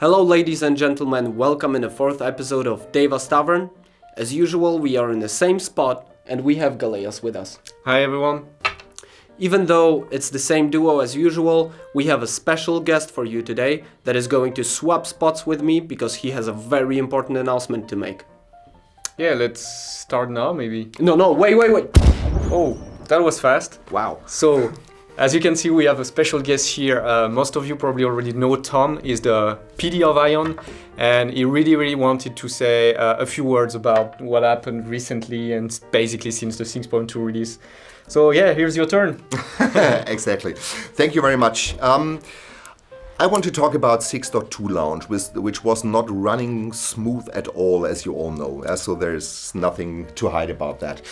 Hello ladies and gentlemen, welcome in the fourth episode of Devas Tavern. As usual, we are in the same spot and we have Galeas with us. Hi everyone. Even though it's the same duo as usual, we have a special guest for you today that is going to swap spots with me because he has a very important announcement to make. Yeah, let's start now maybe. No, wait. Oh, that was fast. Wow. So, as you can see, we have a special guest here. Most of you probably already know Tom is the PD of Ion, and he really wanted to say a few words about what happened recently and basically since the 6.2 release. So yeah, here's your turn. Exactly. Thank you very much. I want to talk about 6.2 launch, which was not running smooth at all, as you all know. So there's nothing to hide about that.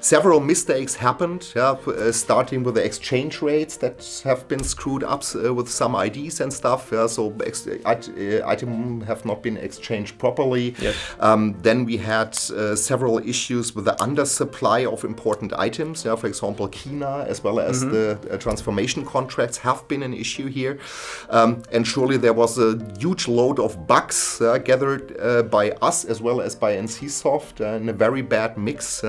Several mistakes happened, starting with the exchange rates that have been screwed up with some IDs and stuff. So items have not been exchanged properly. Yes. Then we had several issues with the undersupply of important items. For example, Kina, as well as the transformation contracts have been an issue here. And surely there was a huge load of bugs gathered by us as well as by NCSoft in a very bad mix.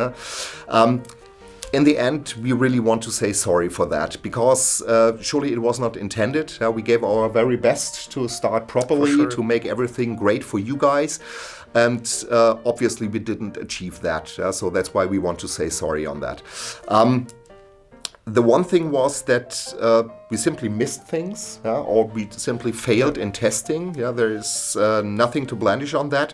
In the end, we really want to say sorry for that because surely it was not intended. We gave our very best to start properly, sure. to make everything great for you guys. And obviously we didn't achieve that. So that's why we want to say sorry on that. The one thing was that we simply missed things, or we simply failed in testing. There is nothing to blandish on that.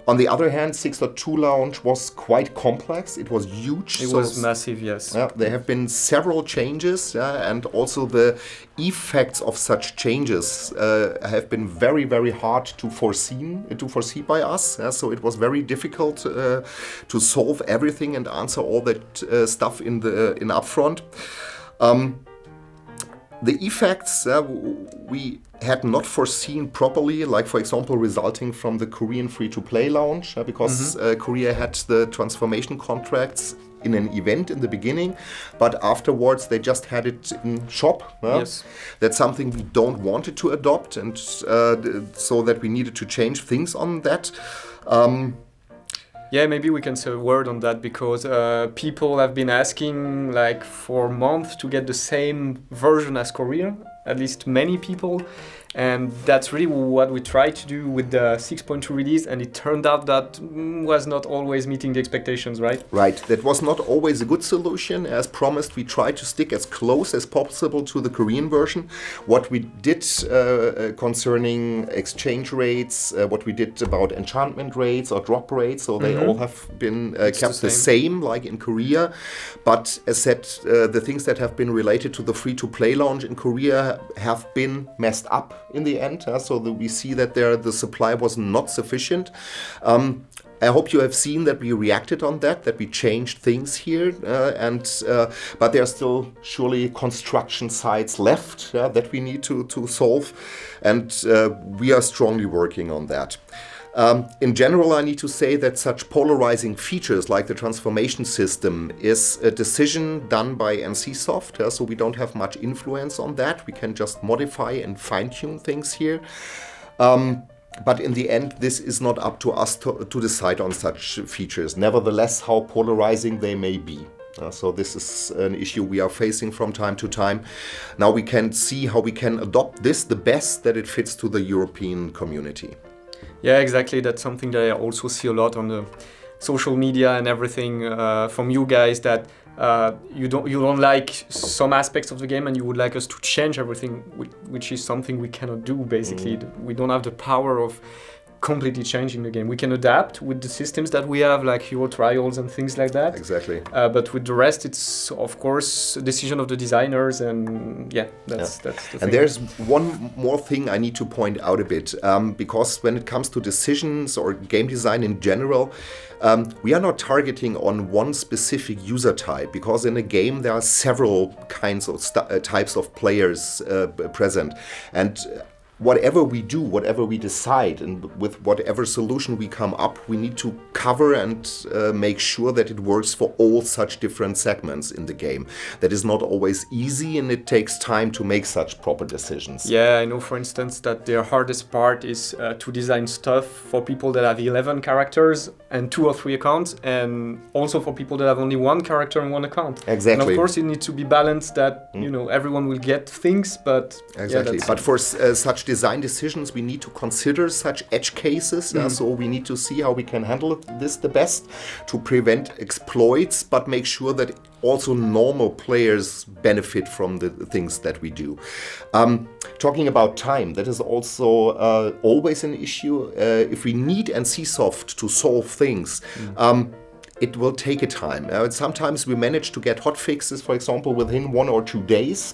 On the other hand, 6.2 launch was quite complex. It was huge. It was massive, yes. There have been several changes, and also the effects of such changes have been very hard to foresee by us. So it was very difficult to solve everything and answer all that stuff in upfront. The effects we had not foreseen properly, like for example resulting from the Korean free-to-play launch, because Korea had the transformation contracts in an event in the beginning, but afterwards they just had it in shop. Yes. That's something we don't wanted to adopt, and so that we needed to change things on that. Yeah, maybe we can say a word on that because people have been asking like for months to get the same version as Korea, at least many people. And that's really what we tried to do with the 6.2 release, and it turned out that was not always meeting the expectations, right? Right, that was not always a good solution. As promised, we tried to stick as close as possible to the Korean version. What we did concerning exchange rates, what we did about enchantment rates or drop rates, so they all have been kept the same like in Korea. But as said, the things that have been related to the free-to-play launch in Korea have been messed up in the end, so that we see that the supply was not sufficient. I hope you have seen that we reacted on that we changed things here, but there are still surely construction sites left that we need to solve, and we are strongly working on that. In general, I need to say that such polarizing features like the transformation system is a decision done by NCSoft, so we don't have much influence on that. We can just modify and fine-tune things here. But in the end, this is not up to us to decide on such features. Nevertheless, how polarizing they may be. So this is an issue we are facing from time to time. Now we can see how we can adopt this the best that it fits to the European community. Yeah, exactly. That's something that I also see a lot on the social media and everything from you guys, that you don't like some aspects of the game and you would like us to change everything, which is something we cannot do. Basically, we don't have the power of completely changing the game. We can adapt with the systems that we have, like hero trials and things like that. Exactly. But with the rest, it's of course a decision of the designers, and that's the thing. And there's one more thing I need to point out a bit, because when it comes to decisions or game design in general, we are not targeting on one specific user type, because in a game there are several kinds of types of players present, and whatever we do, whatever we decide, and with whatever solution we come up, we need to cover and make sure that it works for all such different segments in the game. That is not always easy, and it takes time to make such proper decisions. Yeah, I know, for instance, that the hardest part is to design stuff for people that have 11 characters and 2 or 3 accounts, and also for people that have only 1 character and 1 account. Exactly. And of course, it needs to be balanced that, you know, everyone will get things, but... Exactly. Yeah, but for such design decisions, we need to consider such edge cases. So we need to see how we can handle this the best to prevent exploits, but make sure that also normal players benefit from the things that we do. Talking about time, that is also always an issue. If we need NCSoft to solve things, it will take a time. Sometimes we manage to get hot fixes, for example, within 1 or 2 days.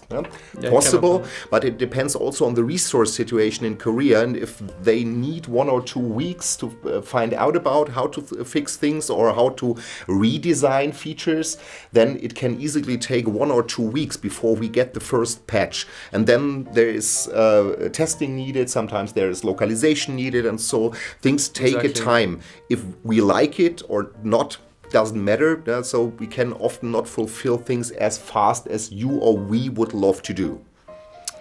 Possible, but it depends also on the resource situation in Korea, and if they need 1 or 2 weeks to find out about how to fix things or how to redesign features, then it can easily take 1 or 2 weeks before we get the first patch. And then there is testing needed, sometimes there is localization needed, and so things take a time. If we like it or not, doesn't matter, so we can often not fulfill things as fast as you or we would love to do.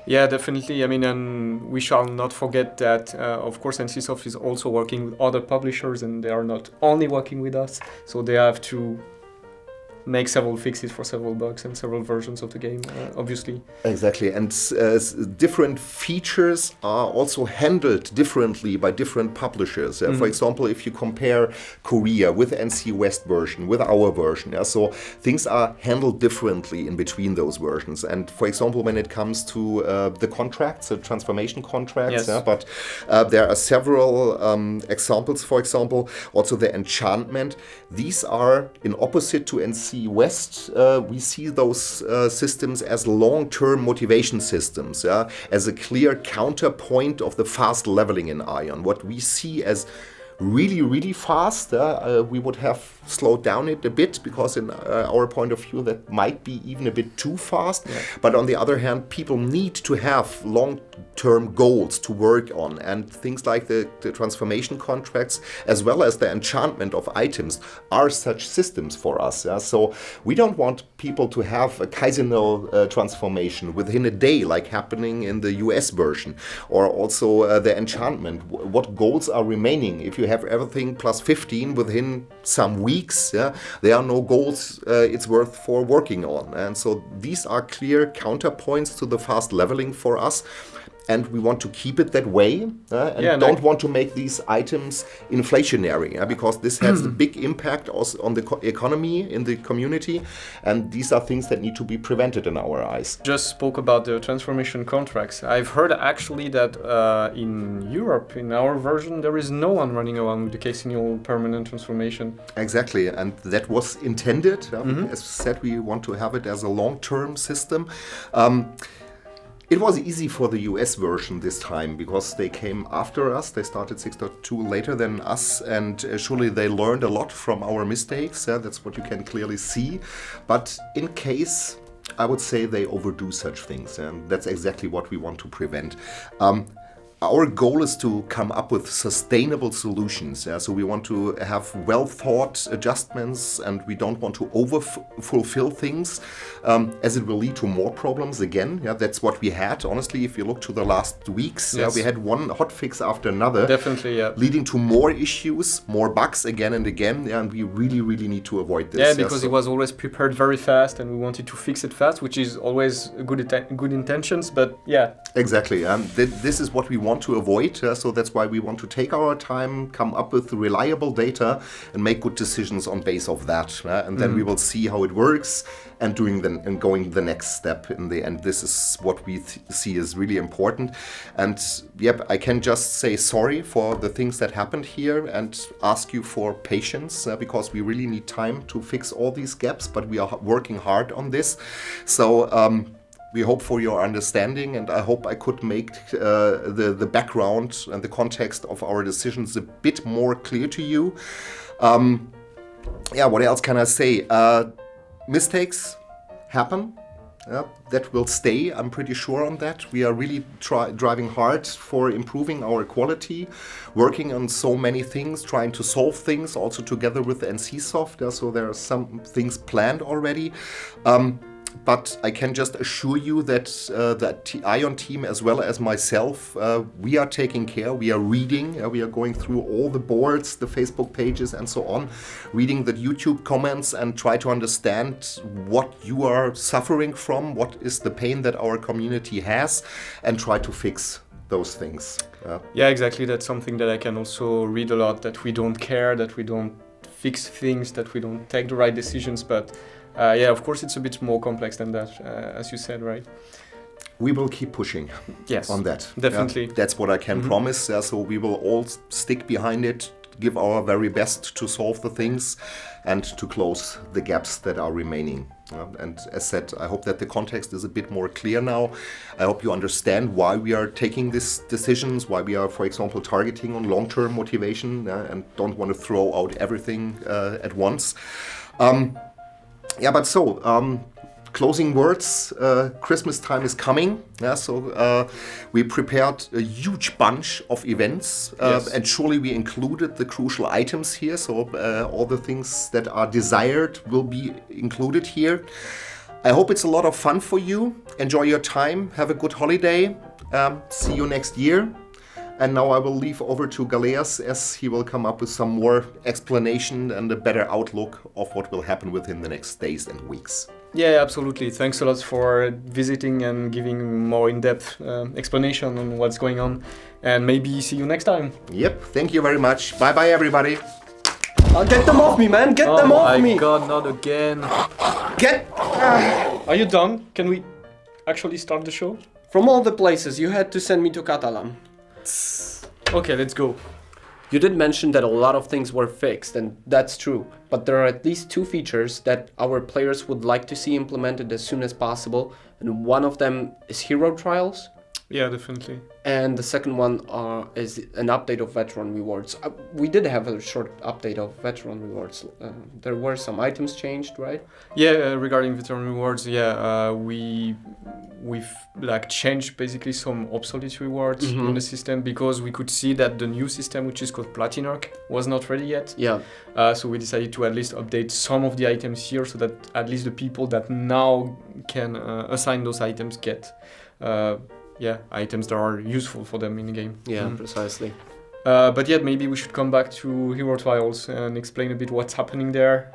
Yeah, definitely. I mean, and we shall not forget that, of course, NCSoft is also working with other publishers, and they are not only working with us, so they have to make several fixes for several bugs and several versions of the game, obviously. Exactly, and different features are also handled differently by different publishers. For example, if you compare Korea with NC West version, with our version, so things are handled differently in between those versions. And for example, when it comes to the contracts, the transformation contracts, but there are several examples. For example, also the enchantment. These are in opposite to NC West, we see those systems as long-term motivation systems, as a clear counterpoint of the fast leveling in Ion. What we see as really, really fast, we would have slowed down it a bit, because in our point of view that might be even a bit too fast. But on the other hand, people need to have long-term goals to work on, and things like the transformation contracts as well as the enchantment of items are such systems for us. So we don't want people to have a Kaizenal transformation within a day like happening in the US version, or also the enchantment. What goals are remaining? If you have everything plus 15 within some weeks, there are no goals it's worth for working on. And so these are clear counterpoints to the fast leveling for us. And we want to keep it that way, and don't want to make these items inflationary, because this has a big impact also on the economy in the community, and these are things that need to be prevented in our eyes. Just spoke about the transformation contracts. I've heard actually that in Europe, in our version, there is no one running around with the Kaizenal permanent transformation. Exactly, and that was intended. As said, we want to have it as a long-term system. It was easy for the US version this time, because they came after us. They started 6.2 later than us, and surely they learned a lot from our mistakes. That's what you can clearly see. But in case, I would say they overdo such things, and that's exactly what we want to prevent. Our goal is to come up with sustainable solutions. So we want to have well-thought adjustments, and we don't want to over-fulfill things, as it will lead to more problems again. That's what we had. Honestly, if you look to the last weeks, we had one hotfix after another. Definitely, leading to more issues, more bugs again and again, and we really, really need to avoid this. Because it was always prepared very fast, and we wanted to fix it fast, which is always good intentions, but Exactly, this is what we want to avoid, so that's why we want to take our time, come up with reliable data, and make good decisions on base of that, and then we will see how it works, and going the next step in the end. This is what we see is really important, and I can just say sorry for the things that happened here, and ask you for patience, because we really need time to fix all these gaps, but we are working hard on this. So we hope for your understanding, and I hope I could make the background and the context of our decisions a bit more clear to you. What else can I say? Mistakes happen. that will stay. I'm pretty sure on that. We are really driving hard for improving our quality, working on so many things, trying to solve things also together with NCSoft. So there are some things planned already. But I can just assure you that the ION team, as well as myself, we are taking care. We are reading. We are going through all the boards, the Facebook pages, and so on, reading the YouTube comments and try to understand what you are suffering from, what is the pain that our community has, and try to fix those things. Yeah, exactly. That's something that I can also read a lot, that we don't care, that we don't fix things, that we don't take the right decisions, but yeah, of course, it's a bit more complex than that, as you said, right? We will keep pushing on that. Definitely. That's what I can promise. So we will all stick behind it, give our very best to solve the things and to close the gaps that are remaining. And as said, I hope that the context is a bit more clear now. I hope you understand why we are taking these decisions, why we are, for example, targeting on long-term motivation and don't want to throw out everything at once. Closing words, Christmas time is coming. So we prepared a huge bunch of events and surely we included the crucial items here. So all the things that are desired will be included here. I hope it's a lot of fun for you. Enjoy your time. Have a good holiday. See you next year. And now I will leave over to Galeas as he will come up with some more explanation and a better outlook of what will happen within the next days and weeks. Yeah, absolutely. Thanks a lot for visiting and giving more in-depth explanation on what's going on. And maybe see you next time. Yep, thank you very much. Bye-bye, everybody. Get them off me, man! Get them off me! Oh my god, not again. Are you done? Can we actually start the show? From all the places, you had to send me to Catalan. Okay, let's go. You did mention that a lot of things were fixed, and that's true, but there are at least 2 features that our players would like to see implemented as soon as possible, and one of them is hero trials. Yeah, definitely. And the second one is an update of veteran rewards. We did have a short update of veteran rewards. There were some items changed, right? Yeah, regarding veteran rewards, we've like changed basically some obsolete rewards in the system because we could see that the new system, which is called Platinarch, was not ready yet. Yeah. So we decided to at least update some of the items here so that at least the people that now can assign those items get items that are useful for them in the game. Yeah, precisely. But yet maybe we should come back to hero trials and explain a bit what's happening there,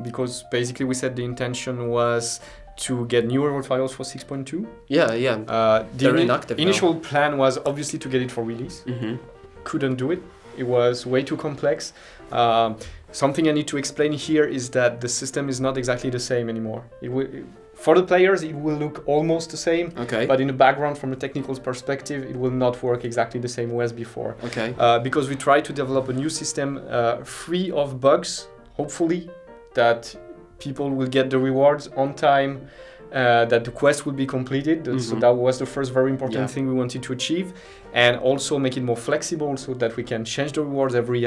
because basically we said the intention was to get new hero trials for 6.2. Yeah. They're inactive initial plan was obviously to get it for release. Couldn't do it. It was way too complex. Something I need to explain here is that the system is not exactly the same anymore. For the players, it will look almost the same, but in the background, from a technical perspective, it will not work exactly the same way as before. Because we try to develop a new system free of bugs, hopefully, that people will get the rewards on time, that the quest will be completed. So that was the first very important thing we wanted to achieve. And also make it more flexible so that we can change the rewards every,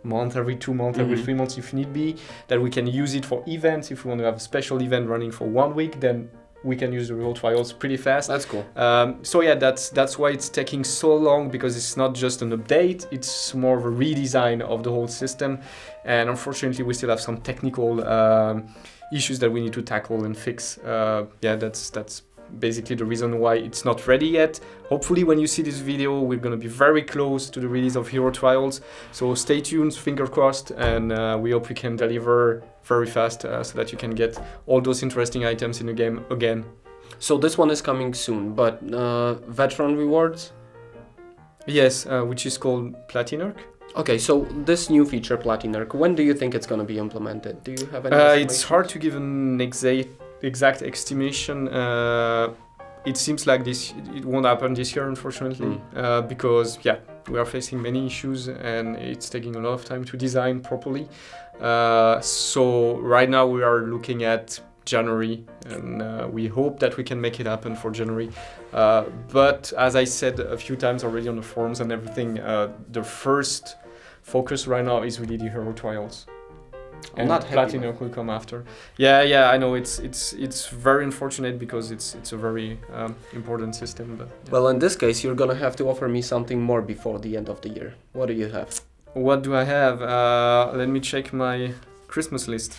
month, every 2 months, every 3 months if need be. That we can use it for events. If we want to have a special event running for 1 week, then we can use the hero trials pretty fast. That's cool. That's why it's taking so long, because it's not just an update, it's more of a redesign of the whole system. And unfortunately, we still have some technical issues that we need to tackle and fix. That's basically the reason why it's not ready yet. Hopefully when you see this video, we're going to be very close to the release of hero trials. So stay tuned, finger crossed, and we hope we can deliver very fast so that you can get all those interesting items in the game again. So this one is coming soon, but veteran rewards? Yes, which is called Platinarch. Okay, so this new feature, Platinarch, when do you think it's going to be implemented? Do you have any It's hard to give an exact estimation. It seems like it won't happen this year, unfortunately, because we are facing many issues and it's taking a lot of time to design properly. So right now we are looking at January, and we hope that we can make it happen for January. But as I said a few times already on the forums and everything, the first focus right now is really the hero trials. I'm and not happy. Platinum will come after. Yeah, I know it's very unfortunate because it's a very important system. But yeah. Well, in this case, you're gonna have to offer me something more before the end of the year. What do you have? What do I have? Let me check my Christmas list.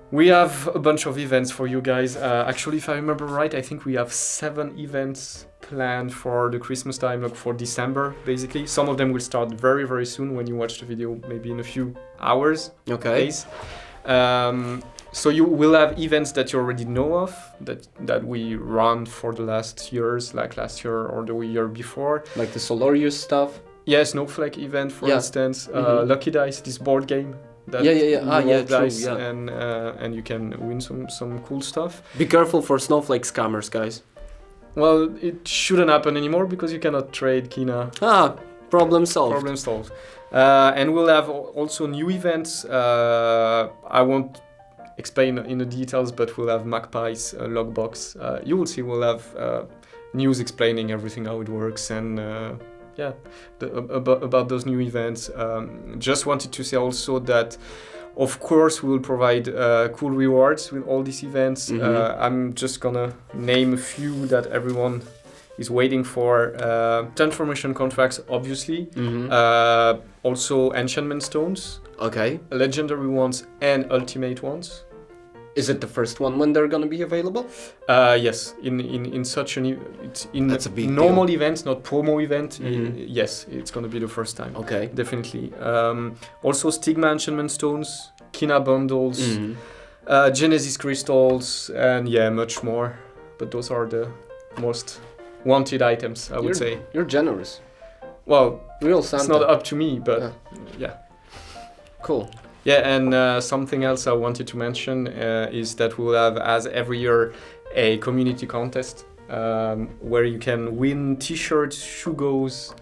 We have a bunch of events for you guys. Actually, if I remember right, I think we have 7 events planned for the Christmas time, like for December, basically. Some of them will start very, very soon when you watch the video, maybe in a few hours, Okay. days. So you will have events that you already know of, that we run for the last years, like last year or the year before. Like the Solarius stuff. Yeah, Snowflake event, for Yeah. instance. Mhm. Lucky Dice, this board game. That Yeah. you Ah, roll yeah, true, dice yeah. and you can win some cool stuff. Be careful for snowflake scammers, guys. Well, it shouldn't happen anymore because you cannot trade Kina. Ah, problem solved. Problem solved. And we'll have also new events. I won't explain in the details, but we'll have Magpie's logbox. You will see we'll have news explaining everything, how it works, and about those new events. Just wanted to say also that, of course, we will provide cool rewards with all these events. Mhm. I'm just gonna name a few that everyone is waiting for. Transformation contracts, obviously. Mhm. Also enchantment stones, Okay. legendary ones and ultimate ones. Is it the first one when they're gonna be available? Yes, in such it's in That's a big normal events, not promo event. Mhm. Yes, it's gonna be the first time. Okay. Definitely. Also Stigma enchantment stones, Kina bundles, Mhm. Genesis crystals, and much more. But those are the most wanted items, I would say. You're generous. Well, Real it's Santa. not up to me, but yeah. Cool. Yeah, and something else I wanted to mention is that we'll have, as every year, a community contest where you can win T-shirts, Shugos,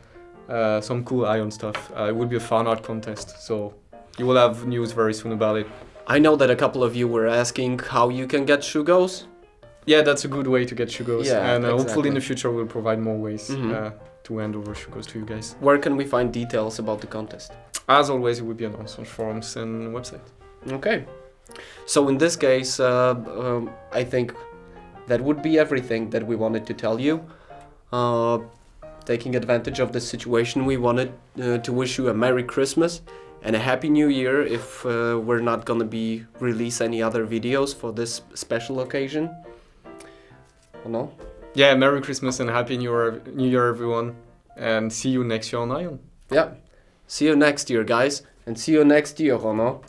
some cool Ion stuff. It will be a fan art contest, so you will have news very soon about it. I know that a couple of you were asking how you can get Shugos. Yeah, that's a good way to get Shugos, Yeah, and hopefully exactly. in the future we'll provide more ways Mhm. to hand over Shugos to you guys. Where can we find details about the contest? As always, it will be announced on forums and website. Okay. So in this case, I think that would be everything that we wanted to tell you. Taking advantage of this situation, we wanted to wish you a Merry Christmas and a Happy New Year if we're not gonna be release any other videos for this special occasion. Oh, no? Yeah, Merry Christmas and Happy New Year, everyone, and see you next year on Ion. Yeah. See you next year, guys, and see you next year, Rono.